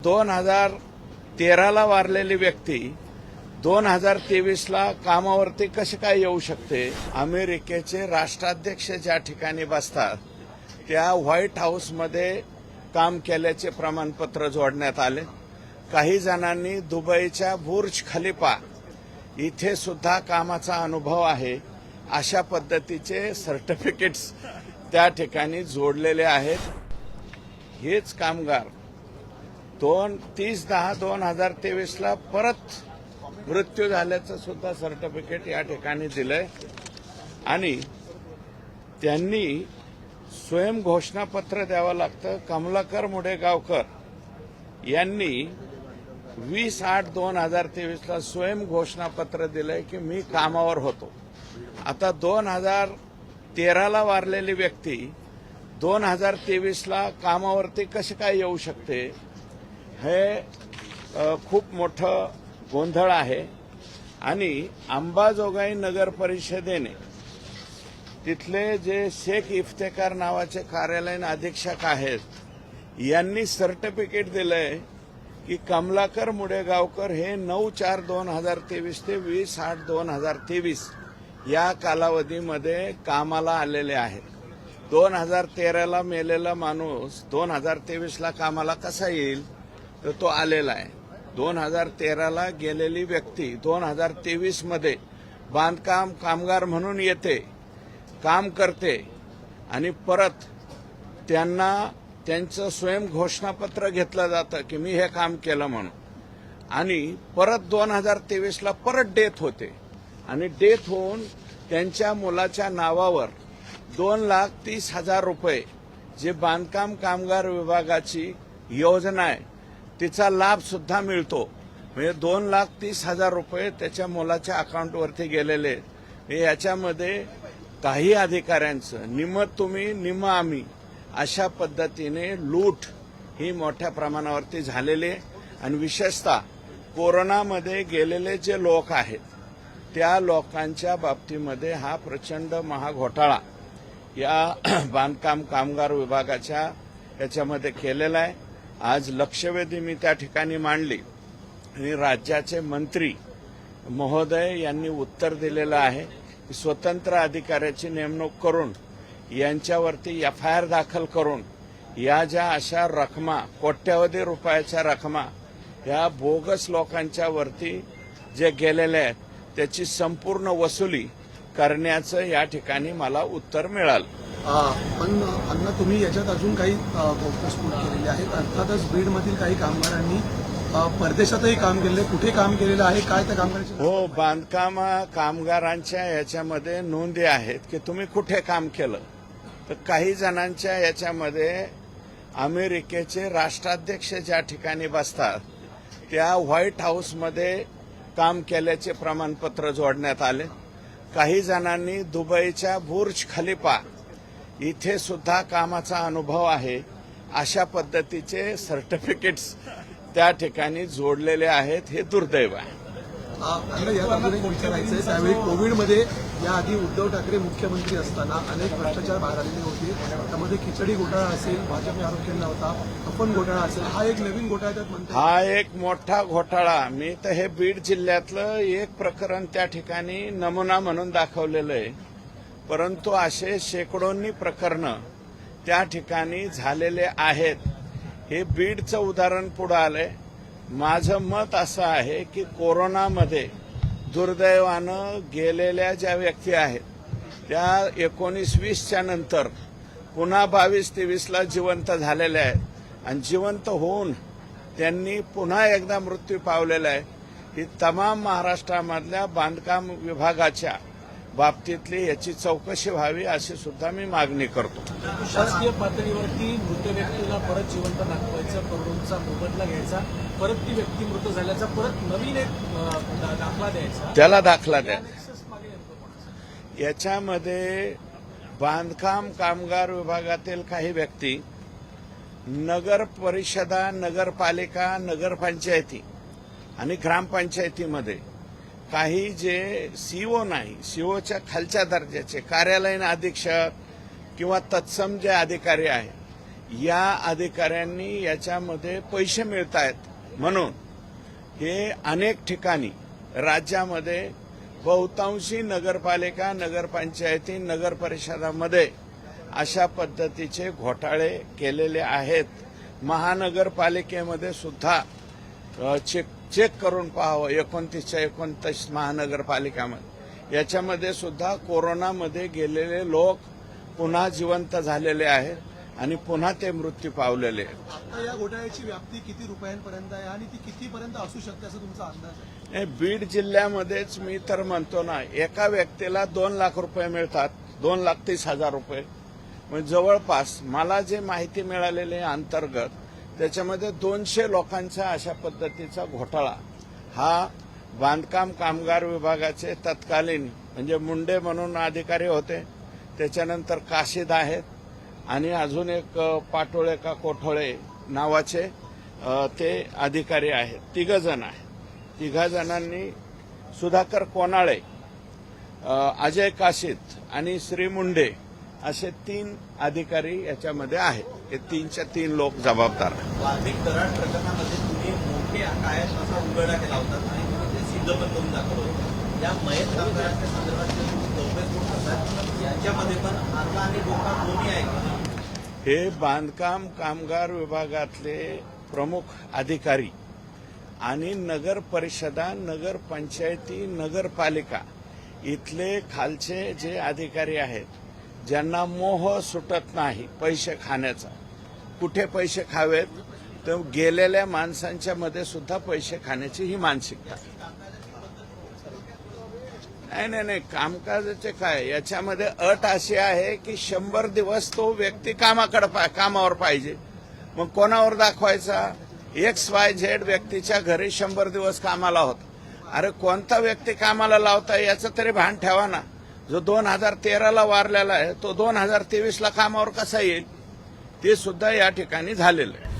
2013ला वारलेली व्यक्ती 2023ला कामावरती कशी काय येऊ शकते? अमेरिकेचे राष्ट्राध्यक्ष ज्या ठिकाणी बसतात त्या व्हाईट हाऊसमध्ये काम केल्याचे प्रमाणपत्र जोडण्यात आले. काही जणांनी दुबईच्या बुर्ज खलिफा इथे सुद्धा कामाचा अनुभव आहे अशा पद्धतीचे सर्टिफिकेट्स त्या ठिकाणी जोडलेले आहेत. हेच कामगार 30/10/2023ला परत मृत्यू झाल्याचं सुद्धा सर्टिफिकेट या ठिकाणी दिलंय आणि त्यांनी स्वयं घोषणापत्र द्यावं लागतं. कमलाकर मुडेगावकर यांनी 20/8/2023ला स्वयं घोषणापत्र दिलंय की मी कामावर होतो. आता 2013ला वारलेली व्यक्ती 2023ला कामावरती कशी काय येऊ शकते? हे खूप मोठं गोंधळ आहे आणि अंबाजोगाई नगर परिषदेने तिथले जे शेख इफ्तेकार नावाचे कार्यालयीन अधीक्षक आहेत यांनी सर्टिफिकेट दिलंय की कमलाकर मुडेगावकर हे 9/4/2023 ते 20/8/2023 या कालावधीमध्ये कामाला आलेले आहेत. 2013ला मेलेला माणूस 2023ला कामाला कसा येईल? तर तो आलेला आहे. 2013ला गेलेली व्यक्ती 2023 मध्ये बांधकाम कामगार म्हणून येते, काम करते आणि परत त्यांना त्यांचं स्वयं घोषणापत्र घेतलं जातं की मी हे काम केलं म्हणून आणि परत 2023ला परत डेथ होते आणि डेथ होऊन त्यांच्या मुलाच्या नावावर 2,30,000 रुपये जे बांधकाम कामगार विभागाची योजना आहे तिचा लाभ सुद्धा मिळतो. म्हणजे 2,30,000 रुपये त्याच्या मुलाच्या अकाउंटवरती गेलेले. याच्यामध्ये काही अधिकाऱ्यांचं निम्म तुम्ही निम्म आम्ही अशा पद्धतीने लूट ही मोठ्या प्रमाणावरती झालेली आहे आणि विशेषतः कोरोनामध्ये गेलेले जे लोक आहेत त्या लोकांच्या बाबतीमध्ये हा प्रचंड महाघोटाळा या बांधकाम कामगार विभागाच्या याच्यामध्ये केलेला आहे. आज लक्षवेधी मी त्या ठिकाणी मांडली आणि राज्याचे मंत्री महोदय यांनी उत्तर दिलेलं आहे की स्वतंत्र अधिकाऱ्याची नेमणूक करून यांच्यावरती FIR दाखल करून या ज्या अशा रकमा कोट्यवधी रुपयाच्या रकमा या बोगस लोकांच्या वरती जे गेलेल्या आहेत त्याची संपूर्ण वसुली करण्याचं या ठिकाणी मला उत्तर मिळालं. पण अण्णा तुम्ही याच्यात अजून काही घटस्फोट केलेले आहेत. अर्थातच बीडमधील काही कामगारांनी परदेशातही काम केलेलं आहे. कुठे काम केलेलं आहे, काय त्या कामगारांची? हो, बांधकाम कामगारांच्या याच्यामध्ये नोंदी आहेत की तुम्ही कुठे काम केलं. तर काही जणांच्या याच्यामध्ये अमेरिकेचे राष्ट्राध्यक्ष ज्या ठिकाणी बसतात त्या व्हाईट हाऊसमध्ये काम केल्याचे प्रमाणपत्र जोडण्यात आले. काही जणांनी दुबईच्या बुर्ज खलिफा इथे सुद्धा कामाचा अनुभव आहे अशा पद्धतीचे सर्टिफिकेट्स त्या ठिकाणी जोडलेले आहेत. हे दुर्दैव आहे. यात अजून एक विचारायचं, त्यावेळी कोविडमध्ये याआधी उद्धव ठाकरे मुख्यमंत्री असताना अनेक भ्रष्टाचार बाहेर आलेले होते. त्यामध्ये खिचडी घोटाळा असेल, भाजपने आरोप केला होता, अपन घोटाळा असेल, हा एक नवीन घोटाळा त्यात म्हणतात. हा एक मोठा घोटाळा. मी तर हे बीड जिल्ह्यातलं एक प्रकरण त्या ठिकाणी नमुना म्हणून दाखवलेलं आहे. परंतु असे शेकडोंनी प्रकरणं त्या ठिकाणी झालेले आहेत. हे बीडचं उदाहरण पुढे आलंय. माझं मत असं आहे की कोरोनामध्ये दुर्दैवानं गेलेल्या ज्या व्यक्ती आहेत त्या 19-20च्या नंतर पुन्हा 22-23ला जिवंत झालेल्या आहेत आणि जिवंत होऊन त्यांनी पुन्हा एकदा मृत्यू पावलेला आहे. ही तमाम महाराष्ट्रामधल्या बांधकाम विभागाच्या बाबतीतली याची चौकशी व्हावी अशी सुद्धा मी मागणी करतो. शासकीय पातळीवरती मृत व्यक्तीला परत जिवंत दाखवायचा, करोडोंचा मोबदला घ्यायचा, परत ती व्यक्ती मृत झाल्याचा परत नवीन एक दाखला द्यायचा, त्याला दाखला द्या. याच्यामध्ये बांधकाम कामगार विभागातील काही व्यक्ती नगर परिषदा, नगरपालिका, नगरपंचायती आणि ग्रामपंचायतीमध्ये काही जे सीओ नाही, सीओच्या खालच्या दर्जाचे कार्यालयीन अधीक्षक किंवा तत्सम जे अधिकारी आहेत या अधिकाऱ्यांनी याच्यामध्ये पैसे मिळत आहेत म्हणून हे अनेक ठिकाणी राज्यामध्ये बहुतांशी नगरपालिका, नगरपंचायती, नगर परिषदामध्ये अशा पद्धतीचे घोटाळे केलेले आहेत. महानगरपालिकेमध्ये सुद्धा चेक करून पाहावं. 29च्या 29 महानगरपालिकामध्ये याच्यामध्ये सुद्धा कोरोनामध्ये गेलेले लोक पुन्हा जिवंत झालेले आहेत आणि पुन्हा ते मृत्यू पावलेले आहेत. आता या घोटाळ्याची व्याप्ती किती रुपयांपर्यंत आहे आणि ती कितीपर्यंत असू शकते असं तुमचा अंदाज आहे? नाही, बीड जिल्ह्यामध्येच मी तर म्हणतो ना, एका व्यक्तीला 2 लाख रुपये मिळतात, 2,30,000 रुपये. म्हणजे जवळपास मला जे माहिती मिळालेली आहे अंतर्गत त्याच्यामध्ये 200 लोकांचा अशा पद्धतीचा घोटाळा हा बांधकाम कामगार विभागाचे तत्कालीन म्हणजे मुंडे म्हणून अधिकारी होते, त्याच्यानंतर काशीद आहेत आणि अजून एक पाटोळे का कोठोळे नावाचे ते अधिकारी आहेत. 3 जण आहेत. 3 जणांनी सुधाकर कोनाळे, अजय काशीद आणि श्री मुंडे असे 3 अधिकारी याच्यामध्ये आहेत. हे 3च्या 3 लोक जबाबदार आहेत. वार्षिक करार प्रकरणामध्ये तुम्ही मोठे काय असा उघडा केला होता आणि तुम्ही ते सिद्ध पण करून दाखवलं होतं. या मयत कामगारांच्या संदर्भात जे चौकशी होत असतात याच्यामध्ये पण आता आणि गोका दोन्ही आहे का? हे बांधकाम कामगार विभागातले प्रमुख अधिकारी आणि नगर परिषदा, नगर पंचायती, नगरपालिका इथले खालचे जे अधिकारी आहेत ज्यांना मोह सुटत नाही पैसे खाण्याचा. कुठे पैसे खावेत तर गेलेल्या माणसांच्या मध्ये सुद्धा पैसे खाण्याची ही मानसिकता. नाही, कामकाजाचे काय याच्यामध्ये अट अशी आहे की 100 दिवस तो व्यक्ती कामावर पाहिजे. मग कोणावर दाखवायचा? XYZ व्यक्तीच्या घरी 100 दिवस कामाला होता. अरे कोणता व्यक्ती कामाला लावता याचं तरी भान ठेवा ना. जो 2013ला वारलेला आहे तो 2023ला कामावर कसा येईल? ते सुद्धा या ठिकाणी झालेलं आहे.